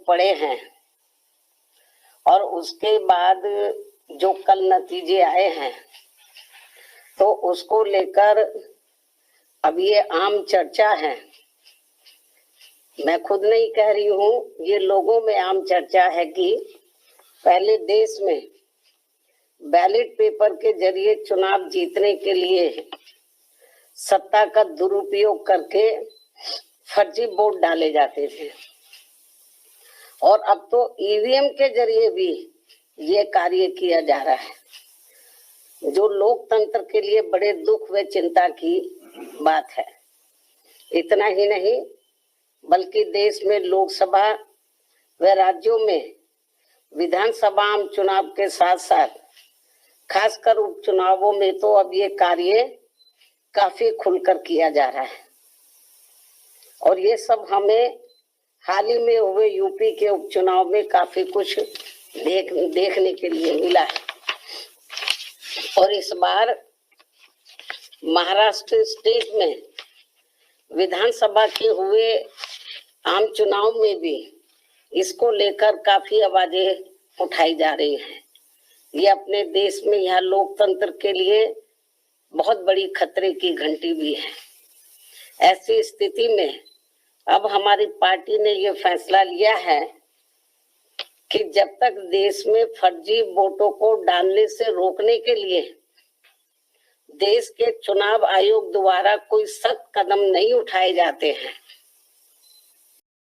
Vote पड़े हैं और उसके बाद जो कल नतीजे आए हैं तो उसको लेकर अब ये आम चर्चा है। मैं खुद नहीं कह रही हूँ, ये लोगों में आम चर्चा है कि पहले देश में बैलेट पेपर के जरिए चुनाव जीतने के लिए सत्ता का दुरुपयोग करके फर्जी वोट डाले जाते थे और अब तो ईवीएम के जरिए भी ये कार्य किया जा रहा है, जो लोकतंत्र के लिए बड़े दुख व चिंता की बात है। इतना ही नहीं बल्कि देश में लोकसभा व राज्यों में विधानसभा आम चुनाव के साथ साथ खासकर उपचुनावों में तो अब ये कार्य काफी खुलकर किया जा रहा है और ये सब हमें हाल ही में हुए यूपी के उपचुनाव में काफी कुछ देखने के लिए मिला है। और इस बार महाराष्ट्र स्टेट में विधानसभा के हुए आम चुनाव में भी इसको लेकर काफी आवाजें उठाई जा रही हैं। ये अपने देश में यह लोकतंत्र के लिए बहुत बड़ी खतरे की घंटी भी है। ऐसी स्थिति में अब हमारी पार्टी ने ये फैसला लिया है कि जब तक देश में फर्जी वोटों को डालने से रोकने के लिए देश के चुनाव आयोग द्वारा कोई सख्त कदम नहीं उठाए जाते हैं,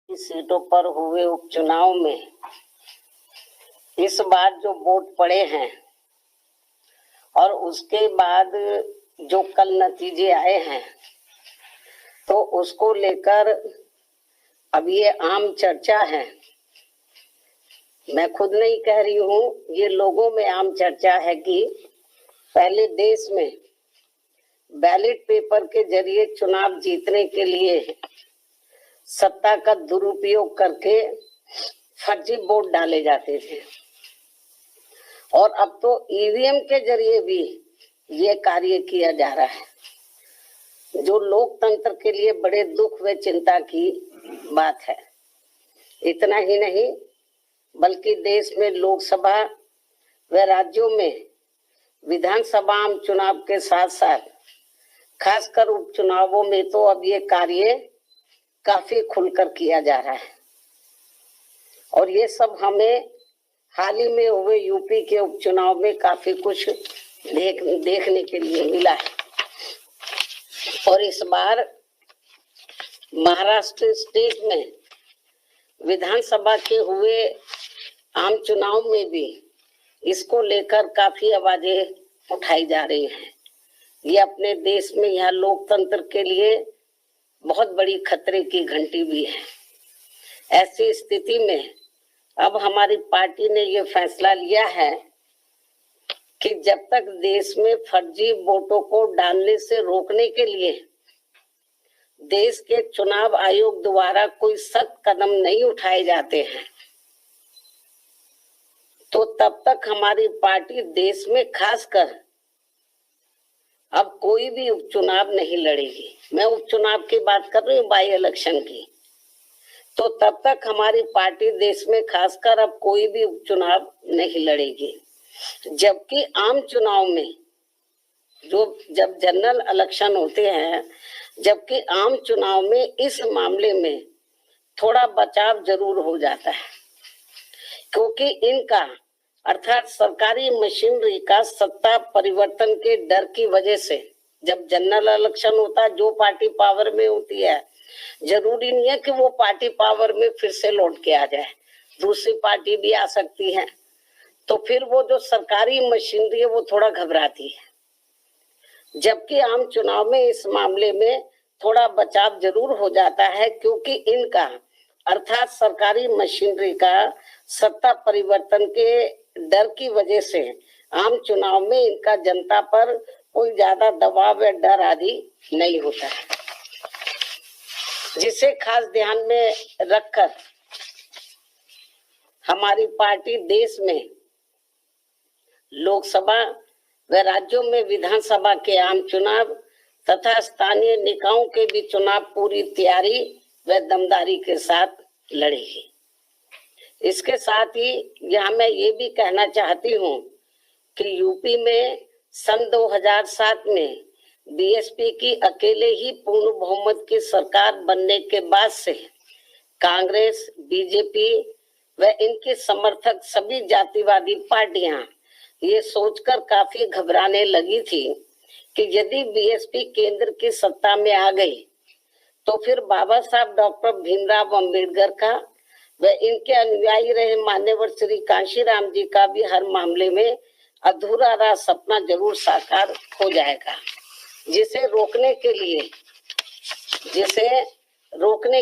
इस सीटों पर हुए उपचुनाव में इस बार जो वोट पड़े हैं और उसके बाद जो कल नतीजे आए हैं तो उसको लेकर अब ये आम चर्चा है। मैं खुद नहीं कह रही हूँ, ये लोगों में आम चर्चा है कि पहले देश में बैलेट पेपर के जरिए चुनाव जीतने के लिए सत्ता का दुरुपयोग करके फर्जी वोट डाले जाते थे और अब तो ईवीएम के जरिए भी ये कार्य किया जा रहा है, जो लोकतंत्र के लिए बड़े दुख व चिंता की बात है। इतना ही नहीं बल्कि देश में लोकसभा व राज्यों में विधानसभा आम चुनाव के साथ साथ खासकर उपचुनावों में तो अब ये कार्य काफी खुलकर किया जा रहा है और ये सब हमें हाल ही में हुए यूपी के उपचुनाव में काफी कुछ देखने के लिए मिला है। और इस बार महाराष्ट्र स्टेट में विधानसभा के हुए आम चुनाव में भी इसको लेकर काफी आवाजें उठाई जा रही हैं। ये अपने देश में यह लोकतंत्र के लिए बहुत बड़ी खतरे की घंटी भी है। ऐसी स्थिति में अब हमारी पार्टी ने ये फैसला लिया है कि जब तक देश में फर्जी वोटों को डालने से रोकने के लिए देश के चुनाव आयोग द्वारा कोई सख्त कदम नहीं उठाए जाते हैं तो तब तक हमारी पार्टी देश में खासकर अब कोई भी उपचुनाव नहीं लड़ेगी। मैं उपचुनाव की बात कर रही हूँ, बाई इलेक्शन की। तो तब तक हमारी पार्टी देश में खासकर अब कोई भी उपचुनाव नहीं लड़ेगी, जबकि आम चुनाव में जब जनरल इलेक्शन होते हैं, जबकि आम चुनाव में इस मामले में थोड़ा बचाव जरूर हो जाता है, क्योंकि इनका अर्थात सरकारी मशीनरी का सत्ता परिवर्तन के डर की वजह से जब जनरल इलेक्शन होता है, जो पार्टी पावर में होती है जरूरी नहीं है कि वो पार्टी पावर में फिर से लौट के आ जाए, दूसरी पार्टी भी आ सकती है, तो फिर वो जो सरकारी मशीनरी है वो थोड़ा घबराती है। जबकि आम चुनाव में इस मामले में थोड़ा बचाव जरूर हो जाता है, क्योंकि इनका अर्थात सरकारी मशीनरी का सत्ता परिवर्तन के डर की वजह से आम चुनाव में इनका जनता पर कोई ज्यादा दबाव या डर आदि नहीं होता है, जिसे खास ध्यान में रखकर हमारी पार्टी देश में लोकसभा व राज्यों में विधानसभा के आम चुनाव तथा स्थानीय निकायों के भी चुनाव पूरी तैयारी व दमदारी के साथ लड़ेगी। इसके साथ ही यहाँ मैं ये भी कहना चाहती हूँ कि यूपी में सन 2007 में बीएसपी की अकेले ही पूर्ण बहुमत की सरकार बनने के बाद से कांग्रेस, बीजेपी व इनके समर्थक सभी जातिवादी पार्टियां ये सोचकर काफी घबराने लगी थी कि यदि बीएसपी केंद्र की सत्ता में आ गई तो फिर बाबा साहब डॉक्टर भीमराव अंबेडकर का व इनके अनुयायी रहे मान्यवर श्री कांशीराम जी का भी हर मामले में अधूरा रहा सपना जरूर साकार हो जाएगा। जिसे रोकने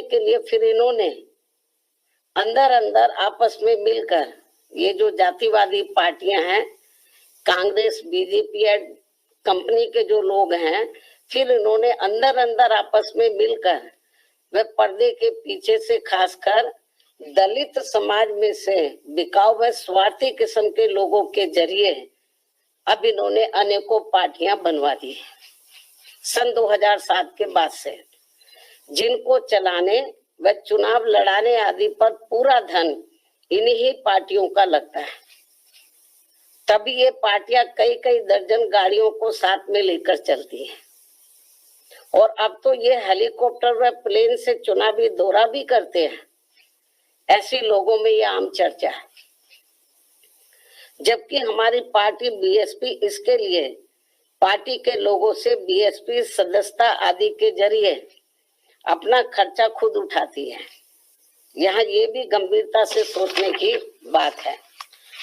के लिए फिर इन्होंने अंदर अंदर आपस में मिलकर ये जो जातिवादी पार्टियां हैं, कांग्रेस, बीजेपी कंपनी के जो लोग हैं, फिर इन्होंने अंदर अंदर आपस में मिलकर वे पर्दे के पीछे से खासकर दलित समाज में से बिकाऊ व स्वार्थी किस्म के लोगों के जरिए अब इन्होंने अनेकों पार्टियां बनवा दी है सन 2007 के बाद से, जिनको चलाने व चुनाव लड़ाने आदि पर पूरा धन इन्हीं पार्टियों का लगता है। तभी ये पार्टियां कई कई दर्जन गाड़ियों को साथ में लेकर चलती हैं और अब तो ये हेलीकॉप्टर व प्लेन से चुनावी दौरा भी करते हैं। ऐसी लोगों में ये आम चर्चा है, जबकि हमारी पार्टी बीएसपी इसके लिए पार्टी के लोगों से बीएसपी सदस्यता आदि के जरिए अपना खर्चा खुद उठाती है। यहाँ ये भी गंभीरता से सोचने की बात है।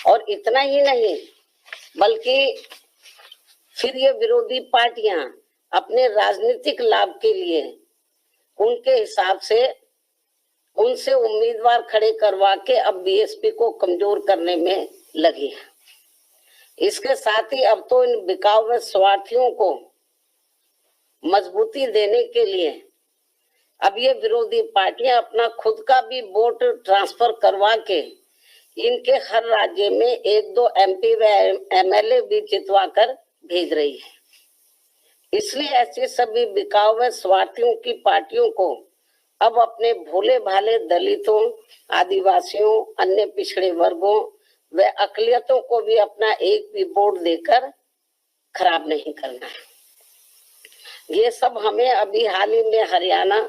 और इतना ही नहीं, बल्कि फिर ये विरोधी पार्टियां अपने राजनीतिक लाभ के लिए उनके हिसाब से उनसे उम्मीदवार खड़े करवा के अब बीएसपी को कमजोर करने में लगी है। इसके साथ ही अब तो इन बिकाऊ व स्वार्थियों को मजबूती देने के लिए अब ये विरोधी पार्टियां अपना खुद का भी वोट ट्रांसफर करवा के इनके हर राज्य में 1-2 एमपी व एमएलए भी जितवा कर भेज रही है। इसलिए ऐसे सभी बिकाऊ व स्वार्थियों की पार्टियों को अब अपने भोले भाले दलितों, आदिवासियों, अन्य पिछड़े वर्गों व अकलियतों को भी अपना एक भी वोट देकर खराब नहीं करना है। ये सब हमें अभी हाल ही में हरियाणा,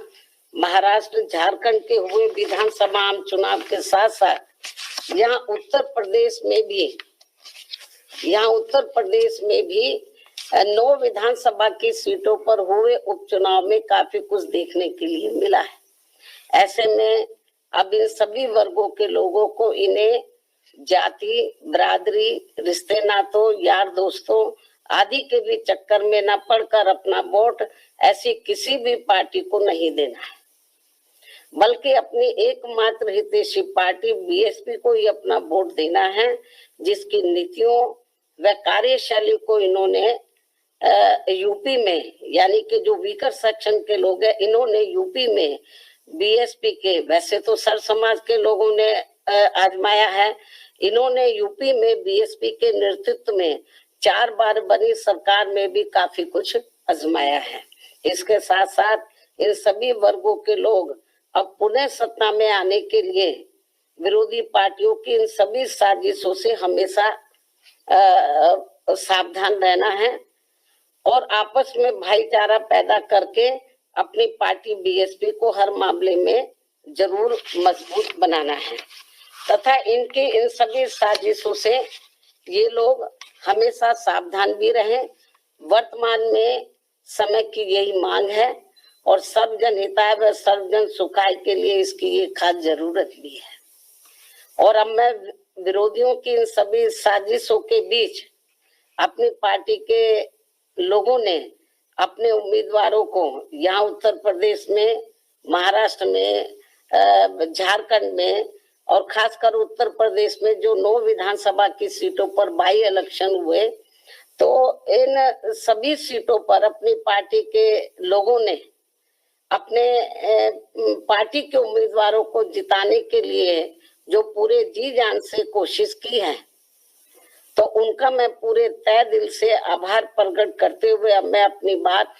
महाराष्ट्र, झारखंड के हुए विधानसभा आम चुनाव के साथ साथ यहाँ उत्तर प्रदेश में भी 9 विधानसभा की सीटों पर हुए उपचुनाव में काफी कुछ देखने के लिए मिला है। ऐसे में अब इन सभी वर्गों के लोगों को इन्हें जाति, बिरादरी, रिश्ते नातों, यार दोस्तों आदि के भी चक्कर में न पड़कर अपना वोट ऐसी किसी भी पार्टी को नहीं देना है, बल्कि अपनी एकमात्र हितैषी पार्टी बीएसपी को ही अपना वोट देना है, जिसकी नीतियों व कार्यशैली को इन्होंने यूपी में, यानी कि जो वीकर सेक्शन के लोग हैं, इन्होंने यूपी में बीएसपी के, वैसे तो सर समाज के लोगों ने आजमाया है, इन्होंने यूपी में बीएसपी के नेतृत्व में 4 बार बनी सरकार में भी काफी कुछ आजमाया है। इसके साथ साथ इन सभी वर्गों के लोग अब पुनः सत्ता में आने के लिए विरोधी पार्टियों की इन सभी साजिशों से हमेशा सावधान रहना है और आपस में भाईचारा पैदा करके अपनी पार्टी बीएसपी को हर मामले में जरूर मजबूत बनाना है तथा इनके इन सभी साजिशों से ये लोग हमेशा सावधान भी रहें। वर्तमान में समय की यही मांग है और सर्वजन हिताय व सर्वजन सुखाय के लिए इसकी ये खास जरूरत भी है। और अब मैं विरोधियों की इन सभी साजिशों के बीच अपनी पार्टी के लोगों ने अपने उम्मीदवारों को यहाँ उत्तर प्रदेश में, महाराष्ट्र में, झारखंड में और खासकर उत्तर प्रदेश में जो 9 विधानसभा की सीटों पर बाई इलेक्शन हुए, तो इन सभी सीटों पर अपनी पार्टी के लोगों ने अपने पार्टी के उम्मीदवारों को जिताने के लिए जो पूरे जी जान से कोशिश की है, तो उनका मैं पूरे तय दिल से आभार प्रकट करते हुए अब मैं अपनी बात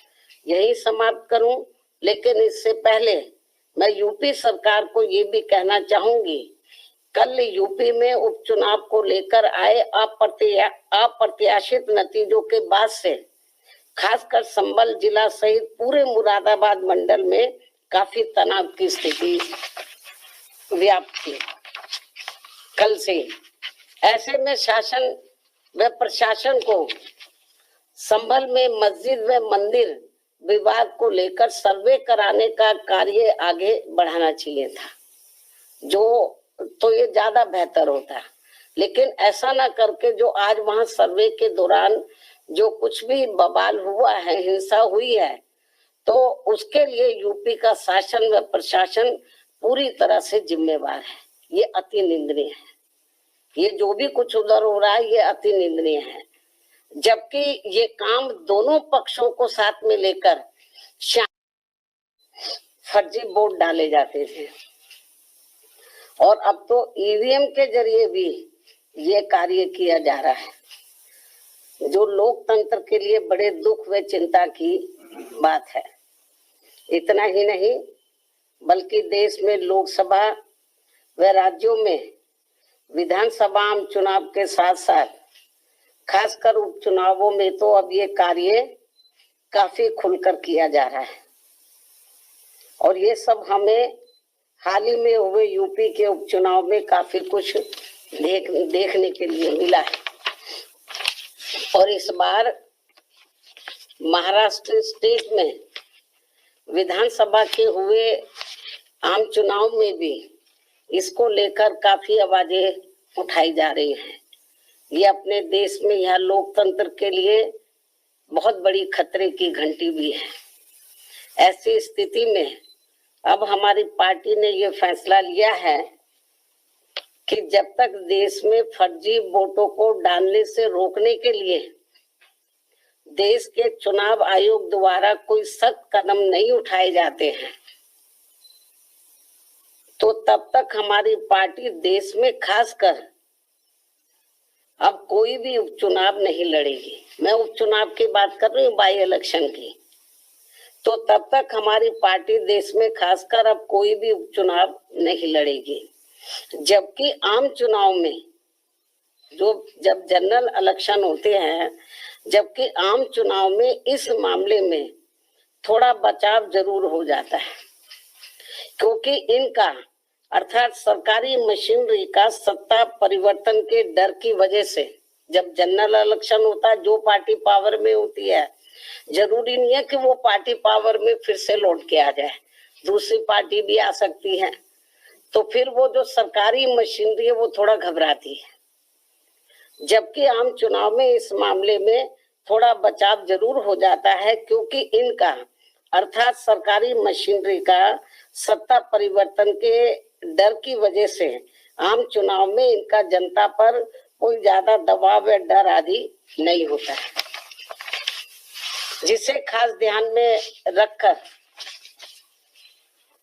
यही समाप्त करूं। लेकिन इससे पहले मैं यूपी सरकार को ये भी कहना चाहूंगी कल यूपी में उपचुनाव को लेकर आए अप्रत्याशित नतीजों के बाद से खासकर संभल जिला सहित पूरे मुरादाबाद मंडल में काफी तनाव की स्थिति व्याप्त थी कल से। ऐसे में शासन व प्रशासन को संभल में मस्जिद व मंदिर विवाद को लेकर सर्वे कराने का कार्य आगे बढ़ाना चाहिए था, जो तो ये ज्यादा बेहतर होता। लेकिन ऐसा ना करके जो आज वहां सर्वे के दौरान जो कुछ भी बवाल हुआ है, हिंसा हुई है, तो उसके लिए यूपी का शासन व प्रशासन पूरी तरह से जिम्मेवार है। ये अति निंदनीय है। ये जो भी कुछ उधर हो रहा है ये अति निंदनीय है, जबकि ये काम दोनों पक्षों को साथ में लेकर फर्जी वोट डाले जाते थे और अब तो ईवीएम के जरिए भी ये कार्य किया जा रहा है, जो लोकतंत्र के लिए बड़े दुख व चिंता की बात है। इतना ही नहीं बल्कि देश में लोकसभा व राज्यों में विधानसभा चुनाव के साथ साथ खासकर उपचुनावों में तो अब ये कार्य काफी खुलकर किया जा रहा है। और ये सब हमें हाल ही में हुए यूपी के उपचुनाव में काफी कुछ देखने के लिए मिला है। और इस बार महाराष्ट्र स्टेट में विधानसभा के हुए आम चुनाव में भी इसको लेकर काफी आवाजें उठाई जा रही हैं। ये अपने देश में यह लोकतंत्र के लिए बहुत बड़ी खतरे की घंटी भी है। ऐसी स्थिति में अब हमारी पार्टी ने ये फैसला लिया है कि जब तक देश में फर्जी वोटों को डालने से रोकने के लिए देश के चुनाव आयोग द्वारा कोई सख्त कदम नहीं उठाए जाते हैं, तो तब तक हमारी पार्टी देश में खासकर अब कोई भी उपचुनाव नहीं लड़ेगी। मैं उपचुनाव की बात कर रही हूँ, बाई इलेक्शन की। तो तब तक हमारी पार्टी देश में खासकर अब कोई भी उपचुनाव नहीं लड़ेगी। जबकि आम चुनाव में जब जनरल इलेक्शन होते हैं, जबकि आम चुनाव में इस मामले में थोड़ा बचाव जरूर हो जाता है, क्योंकि इनका अर्थात सरकारी मशीनरी का सत्ता परिवर्तन के डर की वजह से जब जनरल इलेक्शन होता है, जो पार्टी पावर में होती है, जरूरी नहीं है कि वो पार्टी पावर में फिर से लौट के आ जाए, दूसरी पार्टी भी आ सकती है। तो फिर वो जो सरकारी मशीनरी है वो थोड़ा घबराती है। जबकि आम चुनाव में इस मामले में थोड़ा बचाव जरूर हो जाता है, क्योंकि इनका अर्थात सरकारी मशीनरी का सत्ता परिवर्तन के डर की वजह से आम चुनाव में इनका जनता पर कोई ज्यादा दबाव या डर आदि नहीं होता है, जिसे खास ध्यान में रखकर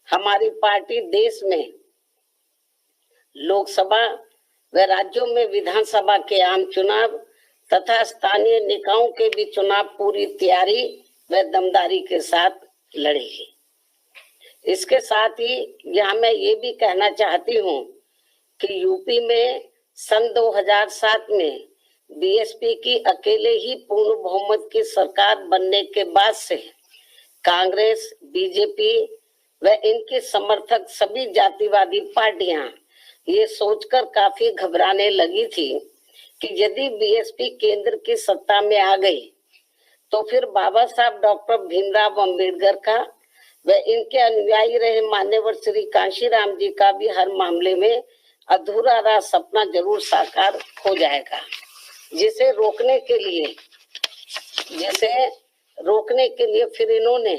हमारी पार्टी देश में लोकसभा व राज्यों में विधानसभा के आम चुनाव तथा स्थानीय निकायों के भी चुनाव पूरी तैयारी व दमदारी के साथ लड़ेगी। इसके साथ ही यहाँ मैं ये भी कहना चाहती हूँ कि यूपी में सन 2007 में बीएसपी की अकेले ही पूर्ण बहुमत की सरकार बनने के बाद से कांग्रेस, बीजेपी व इनके समर्थक सभी जातिवादी पार्टियां ये सोचकर काफी घबराने लगी थी कि यदि बीएसपी केंद्र की सत्ता में आ गई तो फिर बाबा साहब डॉक्टर भीमराव अंबेडकर का व इनके अनुयायी रहे मान्यवर श्री कांशीराम जी का भी हर मामले में अधूरा रहा सपना जरूर साकार हो जाएगा। जिसे रोकने के लिए फिर इन्होंने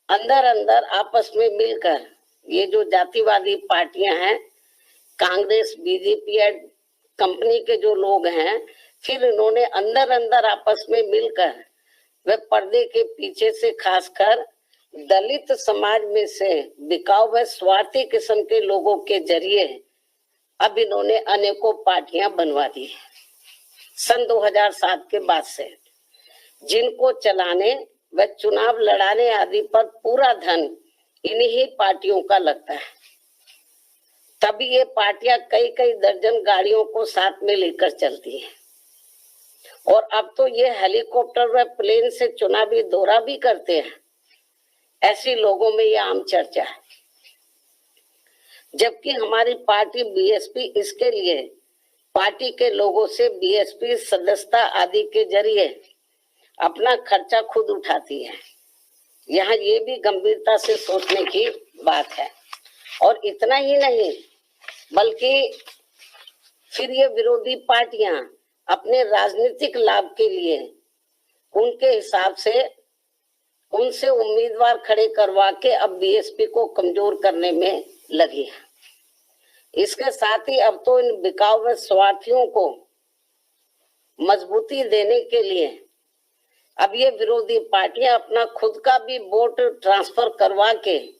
अंदर अंदर आपस में मिलकर ये जो जातिवादी पार्टियां हैं, कांग्रेस, बीजेपी और कंपनी के जो लोग हैं, फिर इन्होंने अंदर अंदर आपस में मिलकर वे पर्दे के पीछे से खासकर दलित समाज में से बिकाऊ व स्वार्थी किस्म के लोगों के जरिए अब इन्होंने अनेकों पार्टियां बनवा दी सन 2007 के बाद से, जिनको चलाने व चुनाव लड़ाने आदि पर पूरा धन इन्हीं पार्टियों का लगता है। तभी ये पार्टियां कई कई दर्जन गाड़ियों को साथ में लेकर चलती हैं। और अब तो ये हेलीकॉप्टर व प्लेन से चुनावी दौरा भी करते हैं। ऐसे लोगों में ये आम चर्चा है। जबकि हमारी पार्टी बीएसपी इसके लिए पार्टी के लोगों से बीएसपी सदस्यता आदि के जरिए अपना खर्चा खुद उठाती है। यहाँ ये भी गंभीरता से सोचने की बात है। और इतना ही नहीं, बल्कि फिर ये विरोधी पार्टियां अपने राजनीतिक लाभ के लिए उनके हिसाब से उनसे उम्मीदवार खड़े करवा के अब बीएसपी को कमजोर करने में लगी है। इसके साथ ही अब तो इन बिकाऊ व स्वार्थियों को मजबूती देने के लिए अब ये विरोधी पार्टियां अपना खुद का भी वोट ट्रांसफर करवा के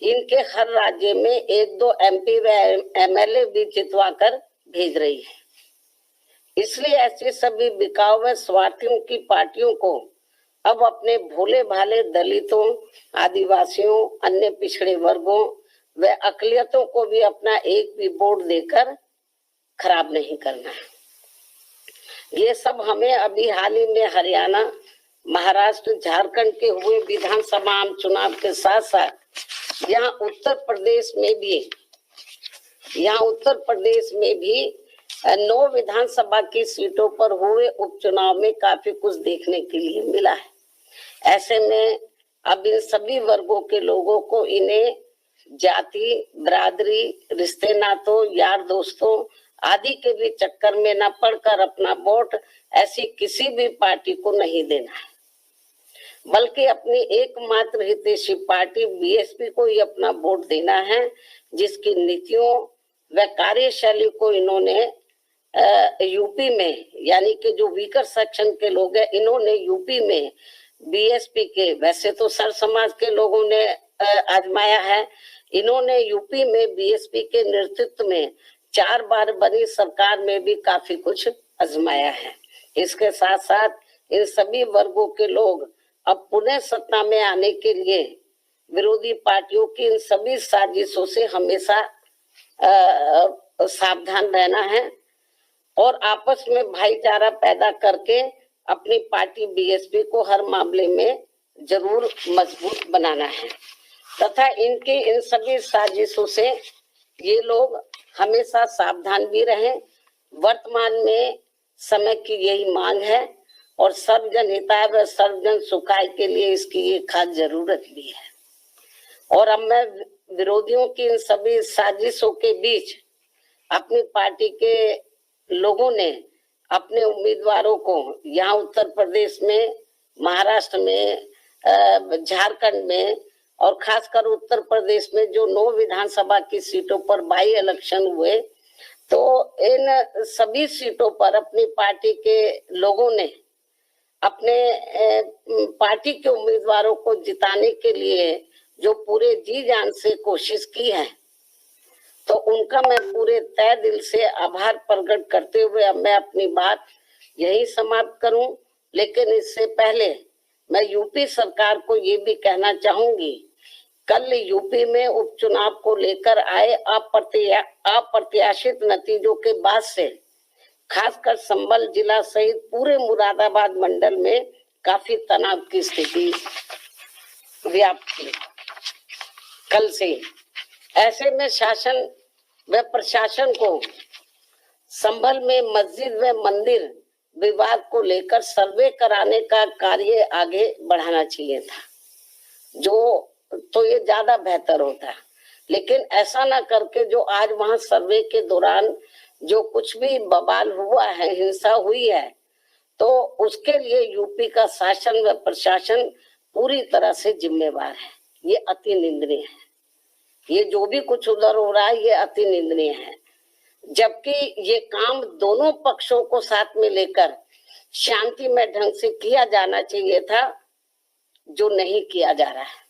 इनके हर राज्य में 1-2 एमपी व एमएलए भी जितवा कर भेज रही है। इसलिए ऐसे सभी बिकाऊ व स्वार्थियों की पार्टियों को अब अपने भोले भाले दलितों, आदिवासियों, अन्य पिछड़े वर्गों व अकलियतों को भी अपना एक भी वोट देकर खराब नहीं करना है। ये सब हमें अभी हाल ही में हरियाणा, महाराष्ट्र, झारखंड के हुए विधानसभा आम चुनाव के साथ साथ यहाँ उत्तर प्रदेश में भी 9 विधानसभा की सीटों पर हुए उपचुनाव में काफी कुछ देखने के लिए मिला है। ऐसे में अब इन सभी वर्गों के लोगों को इन्हें जाति, बिरादरी, रिश्ते नातों, यार दोस्तों आदि के भी चक्कर में न पड़कर अपना वोट ऐसी किसी भी पार्टी को नहीं देना है, बल्कि अपनी एकमात्र हितैषी पार्टी बीएसपी को ही अपना वोट देना है, जिसकी नीतियों व कार्यशैली को इन्होंने यूपी में, यानी कि जो वीकर सेक्शन के लोग हैं, इन्होंने यूपी में बीएसपी के, वैसे तो सर समाज के लोगों ने आजमाया है, इन्होंने यूपी में बीएसपी के नेतृत्व में 4 बार बनी सरकार में भी काफी कुछ आजमाया है। इसके साथ साथ इन सभी वर्गों के लोग अब पुनः सत्ता में आने के लिए विरोधी पार्टियों की इन सभी साजिशों से हमेशा सावधान रहना है और आपस में भाईचारा पैदा करके अपनी पार्टी बीएसपी को हर मामले में जरूर मजबूत बनाना है तथा इनके इन सभी साजिशों से ये लोग हमेशा सावधान भी रहें। वर्तमान में समय की यही मांग है और सर्वजन हिताय व सर्वजन सुखाय के लिए इसकी ये खास जरूरत भी है। और अब मैं विरोधियों की इन सभी साजिशों के बीच अपनी पार्टी के लोगों ने अपने उम्मीदवारों को यहाँ उत्तर प्रदेश में, महाराष्ट्र में, झारखंड में और खासकर उत्तर प्रदेश में जो 9 विधानसभा की सीटों पर बाई इलेक्शन हुए, तो इन सभी सीटों पर अपनी पार्टी के लोगों ने अपने पार्टी के उम्मीदवारों को जिताने के लिए जो पूरे जी जान से कोशिश की है, तो उनका मैं पूरे तय दिल से आभार प्रकट करते हुए अब मैं अपनी बात यही समाप्त करूं। लेकिन इससे पहले मैं यूपी सरकार को ये भी कहना चाहूंगी, कल यूपी में उपचुनाव को लेकर आए अप्रत्याशित नतीजों के बाद से खासकर संभल जिला सहित पूरे मुरादाबाद मंडल में काफी तनाव की स्थिति व्याप्त थी कल से। ऐसे में शासन व प्रशासन को संभल में मस्जिद व मंदिर विवाद को लेकर सर्वे कराने का कार्य आगे बढ़ाना चाहिए था, जो तो ये ज्यादा बेहतर होता है। लेकिन ऐसा ना करके जो आज वहां सर्वे के दौरान जो कुछ भी बवाल हुआ है, हिंसा हुई है, तो उसके लिए यूपी का शासन व प्रशासन पूरी तरह से जिम्मेवार है। ये अति निंदनीय है। ये जो भी कुछ उधर हो रहा है ये अति निंदनीय है, जबकि ये काम दोनों पक्षों को साथ में लेकर शांतिमय ढंग से किया जाना चाहिए था, जो नहीं किया जा रहा है।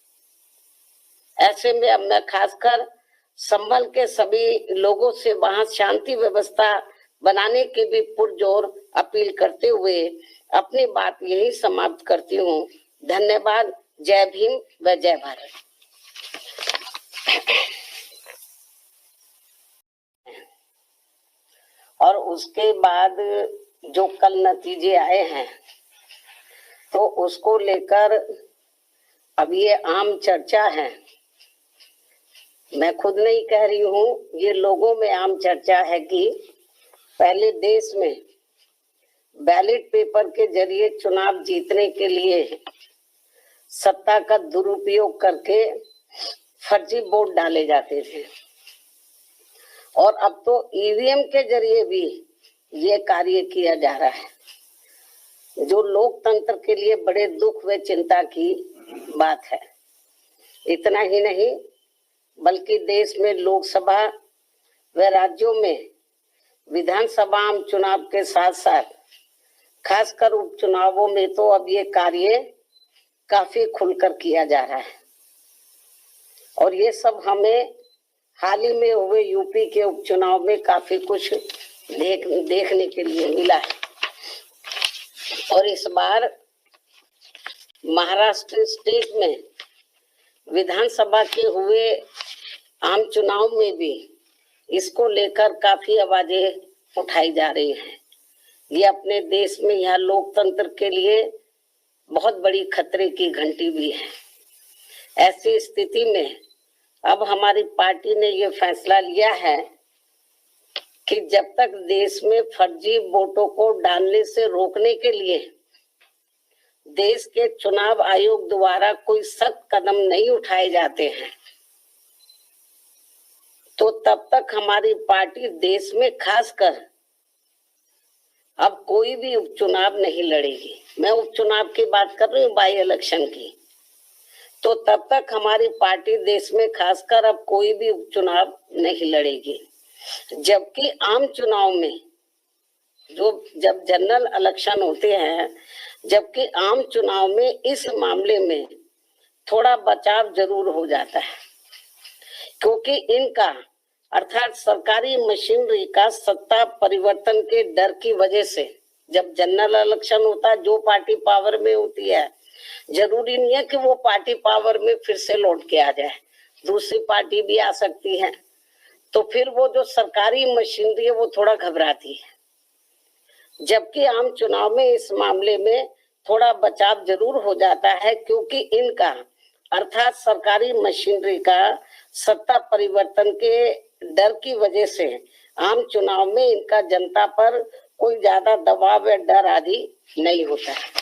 ऐसे में अब मैं खासकर संभल के सभी लोगों से वहां शांति व्यवस्था बनाने की भी पुरजोर अपील करते हुए अपनी बात यही समाप्त करती हूँ। धन्यवाद। जय भीम व जय भारत। और उसके बाद जो कल नतीजे आए हैं तो उसको लेकर अब ये आम चर्चा है। मैं खुद नहीं कह रही हूँ, ये लोगों में आम चर्चा है कि पहले देश में बैलेट पेपर के जरिए चुनाव जीतने के लिए सत्ता का दुरुपयोग करके फर्जी वोट डाले जाते थे और अब तो ईवीएम के जरिए भी ये कार्य किया जा रहा है, जो लोकतंत्र के लिए बड़े दुख व चिंता की बात है। इतना ही नहीं बल्कि देश में लोकसभा व राज्यों में विधानसभा आम चुनाव के साथ साथ खासकर उपचुनावों में तो अब ये कार्य काफी खुलकर किया जा रहा है और ये सब हमें हाल ही में हुए यूपी के उपचुनाव में काफी कुछ देखने के लिए मिला है। और इस बार महाराष्ट्र स्टेट में विधानसभा के हुए आम चुनाव में भी इसको लेकर काफी आवाजें उठाई जा रही हैं। ये अपने देश में यह लोकतंत्र के लिए बहुत बड़ी खतरे की घंटी भी है। ऐसी स्थिति में अब हमारी पार्टी ने ये फैसला लिया है कि जब तक देश में फर्जी वोटों को डालने से रोकने के लिए देश के चुनाव आयोग द्वारा कोई सख्त कदम नहीं उठाए जाते हैं तो तब तक हमारी पार्टी देश में खासकर अब कोई भी उपचुनाव नहीं लड़ेगी। मैं उपचुनाव की बात कर रही हूँ, बाई इलेक्शन की। तो तब तक हमारी पार्टी देश में खासकर अब कोई भी उपचुनाव नहीं लड़ेगी, जबकि आम चुनाव में जब जनरल इलेक्शन होते हैं, जबकि आम चुनाव में इस मामले में थोड़ा बचाव जरूर हो जाता है, क्योंकि इनका अर्थात सरकारी मशीनरी का सत्ता परिवर्तन के डर की वजह से जब जनरल इलेक्शन होता है, जो पार्टी पावर में होती है, जरूरी नहीं है कि वो पार्टी पावर में फिर से लौट के आ जाए, दूसरी पार्टी भी आ सकती है। तो फिर वो जो सरकारी मशीनरी है वो थोड़ा घबराती है, जबकि आम चुनाव में इस मामले में थोड़ा बचाव जरूर हो जाता है, क्योंकि इनका अर्थात सरकारी मशीनरी का सत्ता परिवर्तन के डर की वजह से आम चुनाव में इनका जनता पर कोई ज्यादा दबाव या डर आदि नहीं होता है,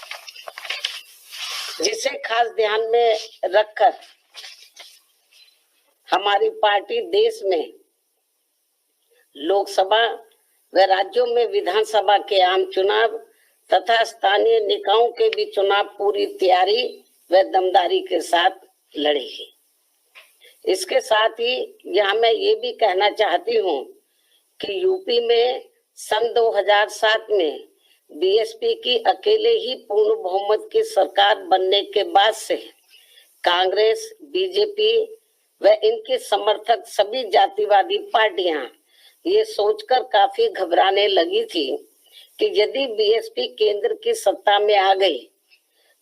जिसे खास ध्यान में रखकर हमारी पार्टी देश में लोकसभा व राज्यों में विधानसभा के आम चुनाव तथा स्थानीय निकायों के भी चुनाव पूरी तैयारी व दमदारी के साथ लड़ेगी। इसके साथ ही यहाँ मैं ये भी कहना चाहती हूँ कि यूपी में सन 2007 में बीएसपी की अकेले ही पूर्ण बहुमत की सरकार बनने के बाद से कांग्रेस, बीजेपी व इनके समर्थक सभी जातिवादी पार्टियां ये सोचकर काफी घबराने लगी थी कि यदि बीएसपी केंद्र की सत्ता में आ गई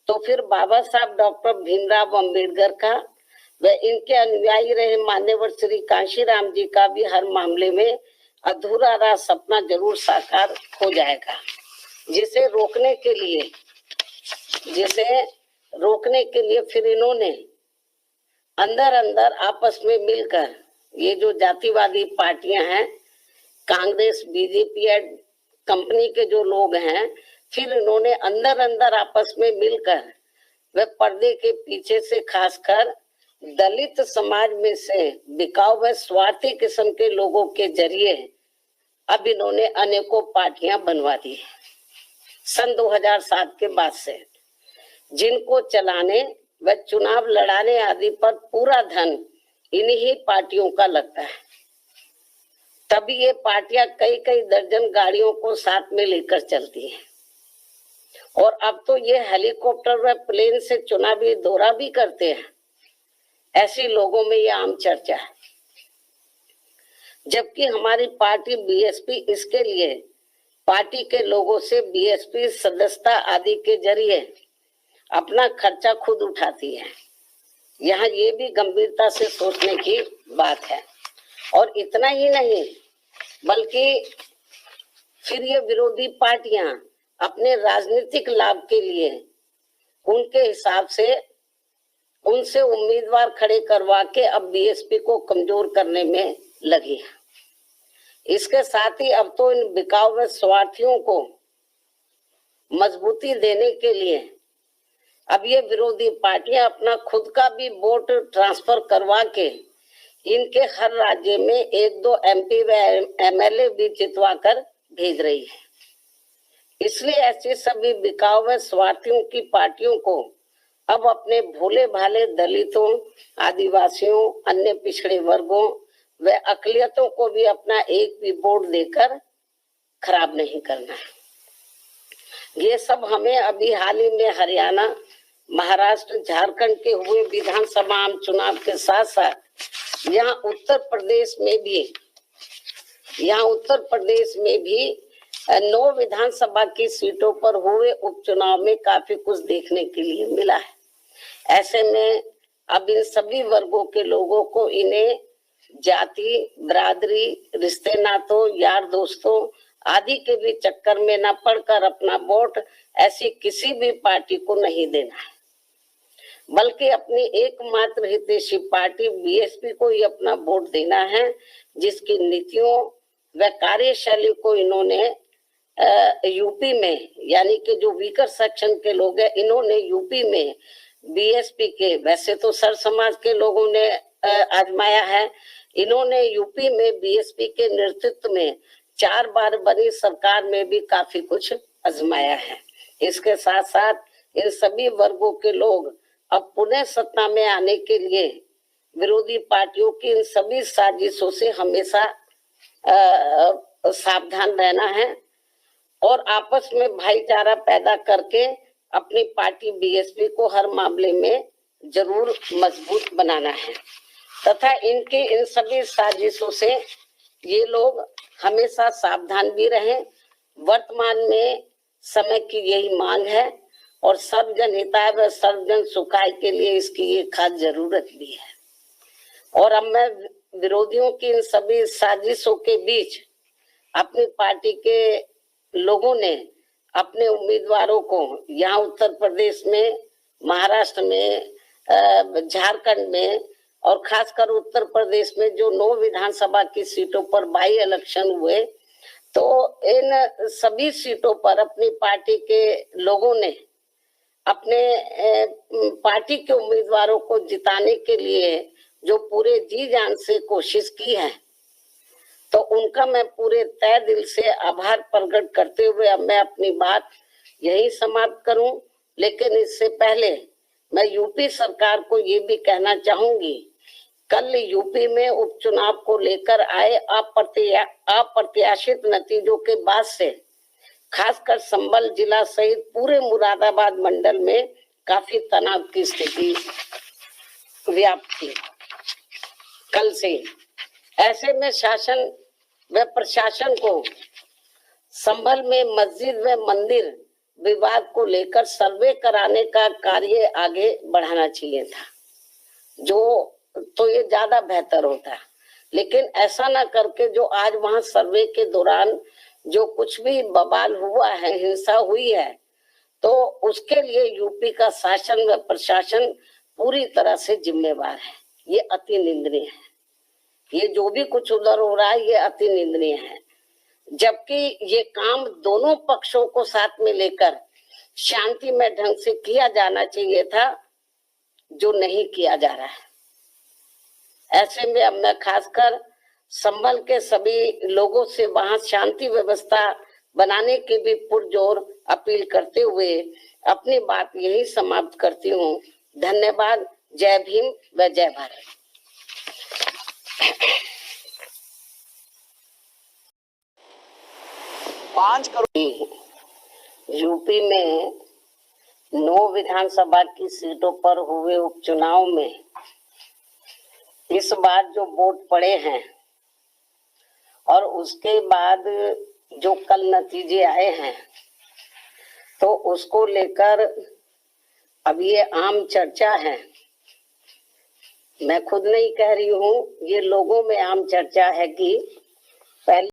तो फिर बाबा साहब डॉक्टर भीमराव अंबेडकर का व इनके अनुयायी रहे मान्यवर श्री कांशीराम जी का भी हर मामले में अधूरा रहा सपना जरूर साकार हो जाएगा, जिसे रोकने के लिए फिर इन्होंने अंदर अंदर आपस में मिलकर ये जो जातिवादी पार्टियां हैं, कांग्रेस, बीजेपी या कंपनी के जो लोग हैं, फिर इन्होंने अंदर अंदर आपस में मिलकर वे पर्दे के पीछे से खासकर दलित समाज में से बिकाऊ व स्वार्थी किस्म के लोगों के जरिए अब इन्होंने अनेकों पार्टियां बनवा दी है सन 2007 के बाद से, जिनको चलाने व चुनाव लड़ाने आदि पर पूरा धन इन्हीं पार्टियों का लगता है। तभी ये पार्टियां कई कई दर्जन गाड़ियों को साथ में लेकर चलती हैं और अब तो ये हेलीकॉप्टर व प्लेन से चुनावी दौरा भी करते हैं। ऐसे लोगों में ये आम चर्चा है, जबकि हमारी पार्टी बीएसपी इसके लिए पार्टी के लोगों से बीएसपी सदस्यता आदि के जरिए अपना खर्चा खुद उठाती है। यहाँ ये भी गंभीरता से सोचने की बात है। और इतना ही नहीं बल्कि फिर ये विरोधी पार्टियां अपने राजनीतिक लाभ के लिए उनके हिसाब से उनसे उम्मीदवार खड़े करवा के अब बीएसपी को कमजोर करने में लगी है। इसके साथ ही अब तो इन बिकाऊ व स्वार्थियों को मजबूती देने के लिए अब ये विरोधी पार्टियां अपना खुद का भी वोट ट्रांसफर करवा के इनके हर राज्य में 1-2 एमपी व एमएलए भी जितवा कर भेज रही है। इसलिए ऐसे सभी बिकाऊ व स्वार्थियों की पार्टियों को अब अपने भोले भाले दलितों, आदिवासियों, अन्य पिछड़े वर्गों व अकलियतों को भी अपना एक भी वोट देकर खराब नहीं करना है। ये सब हमें अभी हाल ही में हरियाणा, महाराष्ट्र, झारखंड के हुए विधानसभा आम चुनाव के साथ साथ यहाँ उत्तर प्रदेश में भी 9 विधानसभा की सीटों पर हुए उपचुनाव में काफी कुछ देखने के लिए मिला है। ऐसे में अब इन सभी वर्गों के लोगों को इन्हें जाति, बिरादरी, रिश्ते नातों, यार दोस्तों आदि के भी चक्कर में न पड़कर अपना वोट ऐसी किसी भी पार्टी को नहीं देना है, बल्कि अपनी एकमात्र हितैषी पार्टी बीएसपी को ही अपना वोट देना है, जिसकी नीतियों व कार्यशैली को इन्होंने यूपी में, यानी कि जो वीकर सेक्शन के लोग हैं, इन्होंने यूपी में बीएसपी के, वैसे तो सर समाज के लोगों ने आजमाया है, इन्होंने यूपी में बीएसपी के नेतृत्व में 4 बार बनी सरकार में भी काफी कुछ आजमाया है। इसके साथ साथ इन सभी वर्गों के लोग अब पुनः सत्ता में आने के लिए विरोधी पार्टियों की इन सभी साजिशों से हमेशा सावधान रहना है और आपस में भाईचारा पैदा करके अपनी पार्टी बीएसपी को हर मामले में जरूर मजबूत बनाना है तथा इनके इन सभी साजिशों से ये लोग हमेशा सावधान भी रहें। वर्तमान में समय की यही मांग है और सर्वजन हिताय व सर्वजन सुखाय के लिए इसकी ये खास जरूरत भी है। और अब मैं विरोधियों की इन सभी साजिशों के बीच अपनी पार्टी के लोगों ने अपने उम्मीदवारों को यहाँ उत्तर प्रदेश में, महाराष्ट्र में, झारखंड में और खासकर उत्तर प्रदेश में जो 9 विधानसभा की सीटों पर बाई इलेक्शन हुए, तो इन सभी सीटों पर अपनी पार्टी के लोगों ने अपने पार्टी के उम्मीदवारों को जिताने के लिए जो पूरे जी जान से कोशिश की है, तो उनका मैं पूरे तय दिल से आभार प्रकट करते हुए अब मैं अपनी बात यही समाप्त करूं। लेकिन इससे पहले मैं यूपी सरकार को ये भी कहना चाहूंगी, कल यूपी में उपचुनाव को लेकर आए अप्रत्याशित नतीजों के बाद से खासकर संभल जिला सहित पूरे मुरादाबाद मंडल में काफी तनाव की स्थिति व्याप्त थी कल से। ऐसे में शासन व प्रशासन को संभल में मस्जिद व मंदिर विवाद को लेकर सर्वे कराने का कार्य आगे बढ़ाना चाहिए था, जो तो ये ज्यादा बेहतर होता। लेकिन ऐसा ना करके जो आज वहां सर्वे के दौरान जो कुछ भी बवाल हुआ है, हिंसा हुई है, तो उसके लिए यूपी का शासन व प्रशासन पूरी तरह से जिम्मेवार है। ये अति निंदनीय है। ये जो भी कुछ उधर हो रहा है ये अति निंदनीय है, जबकि ये काम दोनों पक्षों को साथ में लेकर शांतिमय ढंग से किया जाना चाहिए था, जो नहीं किया जा रहा है। ऐसे में अब मैं खासकर संभल के सभी लोगों से वहां शांति व्यवस्था बनाने की भी पुरजोर अपील करते हुए अपनी बात यही समाप्त करती हूँ। धन्यवाद। जय भीम व जय भारत। 5 करोड़ यूपी में 9 विधानसभा की सीटों पर हुए उपचुनाव में इस बार जो वोट पड़े हैं और उसके बाद जो कल नतीजे आए हैं, तो उसको लेकर अब ये आम चर्चा है। मैं खुद नहीं कह रही हूँ, ये लोगों में आम चर्चा है कि पहले